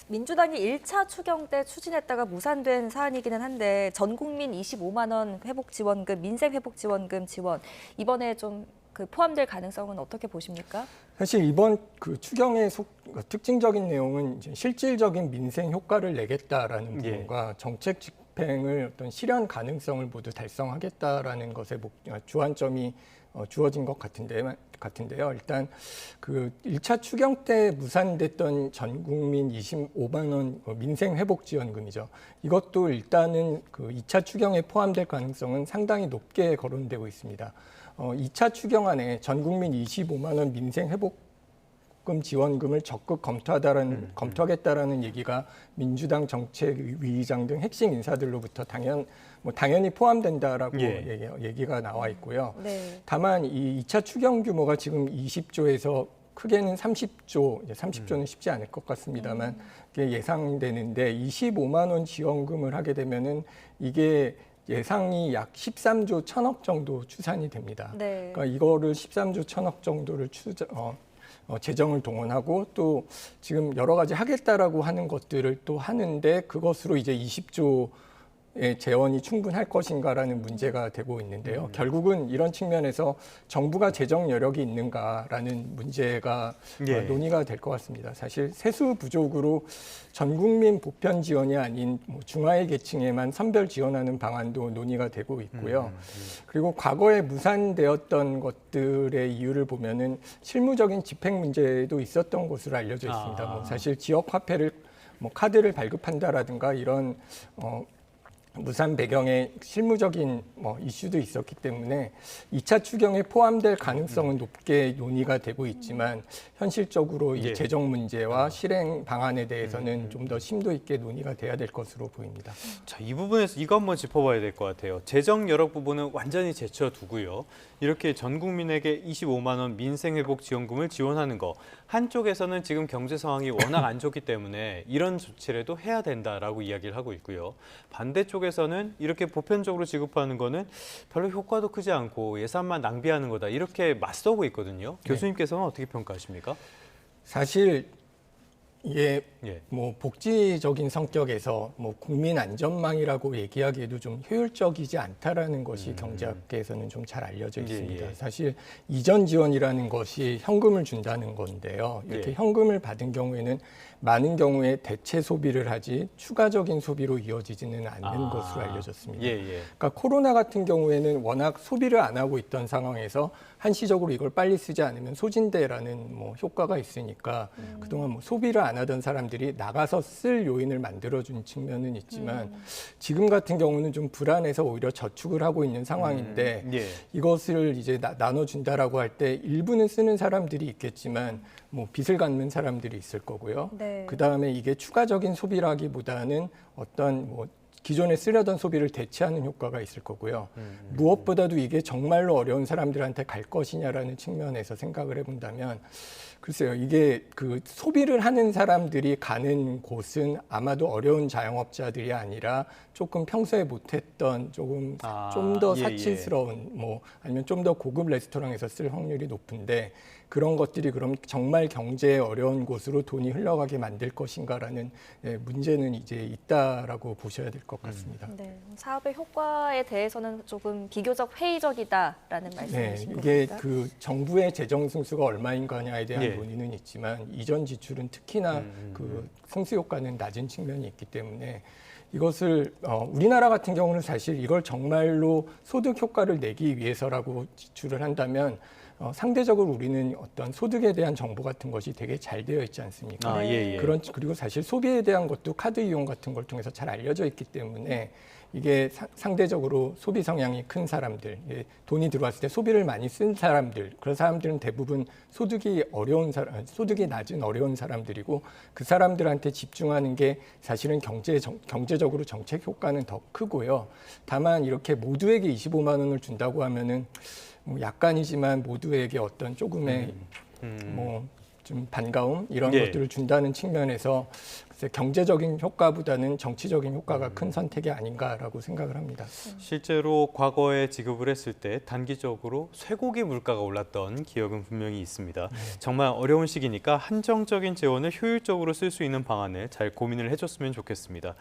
민주당이 1차 추경 때 추진했다가 무산된 사안이기는 한데 전 국민 25만 원 회복지원금, 민생회복지원금 지원 이번에 좀 포함될 가능성은 어떻게 보십니까? 사실 이번 그 추경의 특징적인 내용은 이제 실질적인 민생 효과를 내겠다라는 부분과 정책 집행을 어떤 실현 가능성을 모두 달성하겠다라는 것에 주안점이 주어진 것 같은데요. 일단 그 1차 추경 때 무산됐던 전 국민 25만 원 민생 회복 지원금이죠. 이것도 일단은 그 2차 추경에 포함될 가능성은 상당히 높게 거론되고 있습니다. 2차 추경안에 전 국민 25만 원 민생 회복금 지원금을 적극 검토하겠다라는 얘기가 민주당 정책위의장 등 핵심 인사들로부터 당연히 포함된다라고 얘기가 나와 있고요. 네. 다만 이 2차 추경 규모가 지금 20조에서 크게는 30조, 30조는 쉽지 않을 것 같습니다만 이게 예상되는데 25만 원 지원금을 하게 되면은 이게 예상이 약 13조 1천억 정도 추산이 됩니다. 네. 그러니까 이거를 13조 1천억 정도를 재정을 동원하고 또 지금 여러 가지 하겠다라고 하는 것들을 또 하는데 그것으로 이제 20조의 재원이 충분할 것인가라는 문제가 되고 있는데요. 결국은 이런 측면에서 정부가 재정 여력이 있는가라는 문제가 논의가 될 것 같습니다. 사실 세수 부족으로 전 국민 보편 지원이 아닌 중하위 계층에만 선별 지원하는 방안도 논의가 되고 있고요. 그리고 과거에 무산되었던 것들의 이유를 보면은 실무적인 집행 문제도 있었던 것으로 알려져 있습니다. 사실 지역 화폐를 카드를 발급한다라든가 이런 무산 배경에 실무적인 이슈도 있었기 때문에 2차 추경에 포함될 가능성은 높게 논의가 되고 있지만 현실적으로 이 재정 문제와 실행 방안에 대해서는 좀 더 심도 있게 논의가 돼야 될 것으로 보입니다. 자, 이 부분에서 이거 한번 짚어봐야 될 것 같아요. 재정 여력 부분은 완전히 제쳐두고요. 이렇게 전 국민에게 25만 원 민생회복 지원금을 지원하는 거 한쪽에서는 지금 경제 상황이 워낙 안 좋기 때문에 이런 조치라도 해야 된다라고 이야기를 하고 있고요. 반대쪽에서는 이렇게 보편적으로 지급하는 거는 별로 효과도 크지 않고 예산만 낭비하는 거다 이렇게 맞서고 있거든요. 교수님께서는 어떻게 평가하십니까? 사실 이게 복지적인 성격에서 국민 안전망이라고 얘기하기에도 좀 효율적이지 않다라는 것이 경제학계에서는 좀 잘 알려져 있습니다. 사실 이전 지원이라는 것이 현금을 준다는 건데요. 이렇게 현금을 받은 경우에는 많은 경우에 대체 소비를 하지 추가적인 소비로 이어지지는 않는 것으로 알려졌습니다. 그러니까 코로나 같은 경우에는 워낙 소비를 안 하고 있던 상황에서 한시적으로 이걸 빨리 쓰지 않으면 소진대라는 효과가 있으니까 그동안 소비를 안 하던 사람들이 나가서 쓸 요인을 만들어준 측면은 있지만 지금 같은 경우는 좀 불안해서 오히려 저축을 하고 있는 상황인데 이것을 이제 나눠준다라고 할 때 일부는 쓰는 사람들이 있겠지만 빚을 갚는 사람들이 있을 거고요. 그 다음에 이게 추가적인 소비라기보다는 어떤 기존에 쓰려던 소비를 대체하는 효과가 있을 거고요. 무엇보다도 이게 정말로 어려운 사람들한테 갈 것이냐라는 측면에서 생각을 해본다면 글쎄요, 이게 그 소비를 하는 사람들이 가는 곳은 아마도 어려운 자영업자들이 아니라 조금 평소에 못했던 조금 좀 더 사치스러운 아니면 좀 더 고급 레스토랑에서 쓸 확률이 높은데 그런 것들이 그럼 정말 경제에 어려운 곳으로 돈이 흘러가게 만들 것인가라는 문제는 이제 있다라고 보셔야 될 것 같습니다. 네, 사업의 효과에 대해서는 조금 비교적 회의적이다라는 말씀이신 겁니다. 이게 그 정부의 재정 승수가 얼마인가냐에 대한 논의는 있지만 이전 지출은 특히나 그 승수 효과는 낮은 측면이 있기 때문에 이것을 우리나라 같은 경우는 사실 이걸 정말로 소득 효과를 내기 위해서라고 지출을 한다면 상대적으로 우리는 어떤 소득에 대한 정보 같은 것이 되게 잘 되어 있지 않습니까? 그리고 사실 소비에 대한 것도 카드 이용 같은 걸 통해서 잘 알려져 있기 때문에 이게 상대적으로 소비 성향이 큰 사람들, 돈이 들어왔을 때 소비를 많이 쓴 사람들, 그런 사람들은 대부분 소득이 낮은 어려운 사람들이고 그 사람들한테 집중하는 게 사실은 경제적으로 정책 효과는 더 크고요. 다만 이렇게 모두에게 25만 원을 준다고 하면은 약간이지만 모두에게 어떤 조금의 좀 반가움 이런 예. 것들을 준다는 측면에서 글쎄 경제적인 효과보다는 정치적인 효과가 큰 선택이 아닌가라고 생각을 합니다. 실제로 과거에 지급을 했을 때 단기적으로 쇠고기 물가가 올랐던 기억은 분명히 있습니다. 정말 어려운 시기니까 한정적인 재원을 효율적으로 쓸 수 있는 방안을 잘 고민을 해줬으면 좋겠습니다.